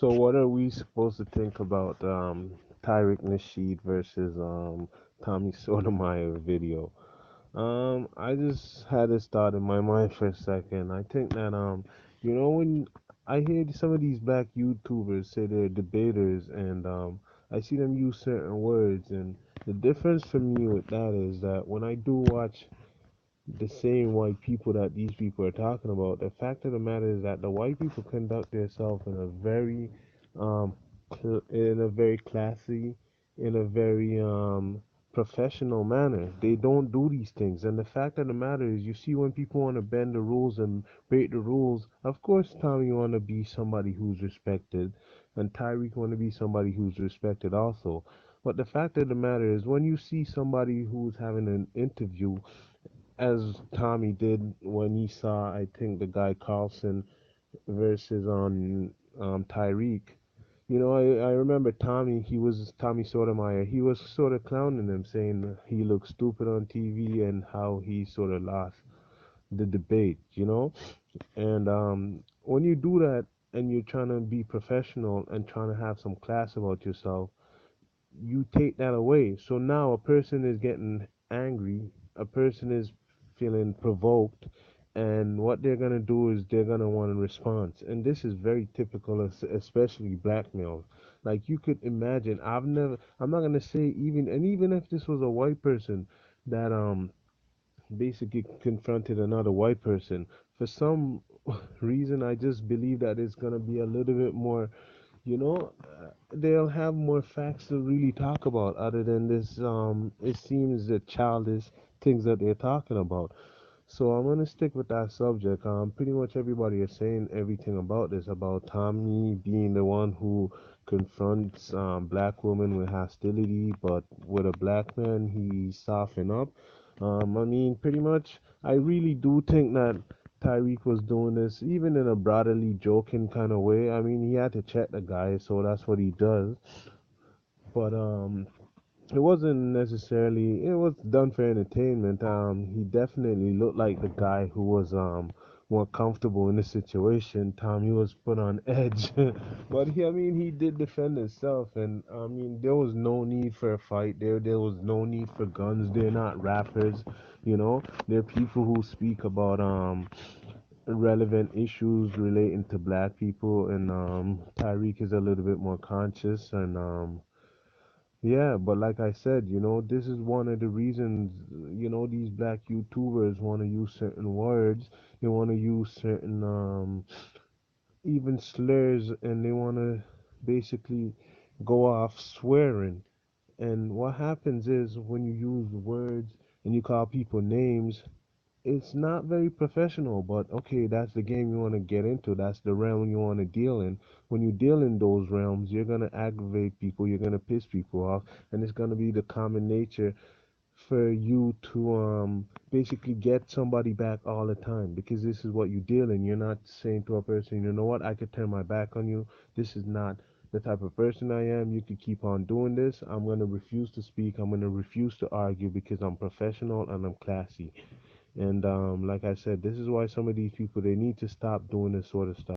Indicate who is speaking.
Speaker 1: So what are we supposed to think about Tariq Nasheed versus Tommy Sotomayor video? I just had this thought in my mind for a second. I think that when I hear some of these black YouTubers say they're debaters, and I see them use certain words, and the difference for me with that is that when I do watch the same white people that these people are talking about. The fact of the matter is that the white people conduct themselves in a very, in a very classy, in a very professional manner. They don't do these things, and the fact of the matter is, you see when people want to bend the rules and break the rules. Of course, Tommy want to be somebody who's respected, and Tyreek want to be somebody who's respected also. But the fact of the matter is, when you see somebody who's having an interview as Tommy did when he saw, I think, the guy Carlson versus on Tyreek. I remember Tommy. He was Tommy Sotomayor. He was sort of clowning him, saying he looked stupid on TV and how he sort of lost the debate. And when you do that and you're trying to be professional and trying to have some class about yourself, you take that away. So now a person is getting angry, a person is feeling provoked, and what they're gonna do is they're gonna want a response. And this is very typical, especially black males. Like you could imagine, I'm not gonna say even if this was a white person that basically confronted another white person, for some reason I just believe that it's gonna be a little bit more they'll have more facts to really talk about other than this it seems the childish things that they're talking about. So I'm gonna stick with that subject. Pretty much everybody is saying everything about this, about Tommy being the one who confronts black women with hostility, but with a black man he softened up. I mean, pretty much, I really do think that Tyreek was doing this even in a brotherly, joking kind of way. I mean, he had to check the guy, so that's what he does. But it wasn't necessarily. It was done for entertainment. He definitely looked like the guy who was more comfortable in the situation. Tommy was put on edge, but I mean, he did defend himself, and I mean, there was no need for a fight. There was no need for guns. They're not rappers, you know. They're people who speak about relevant issues relating to black people, and Tyreek is a little bit more conscious and yeah, but like I said, this is one of the reasons, these black YouTubers want to use certain words. They want to use certain, even slurs, and they want to basically go off swearing. And what happens is when you use words and you call people names, it's not very professional, but okay, that's the game you want to get into. That's the realm you want to deal in. When you deal in those realms, you're going to aggravate people, you're going to piss people off, and it's going to be the common nature for you to basically get somebody back all the time because this is what you deal in. You're not saying to a person, you know what, I could turn my back on you. This is not the type of person I am. You could keep on doing this. I'm going to refuse to speak. I'm going to refuse to argue because I'm professional and I'm classy. And like I said, this is why some of these people they need to stop doing this sort of stuff.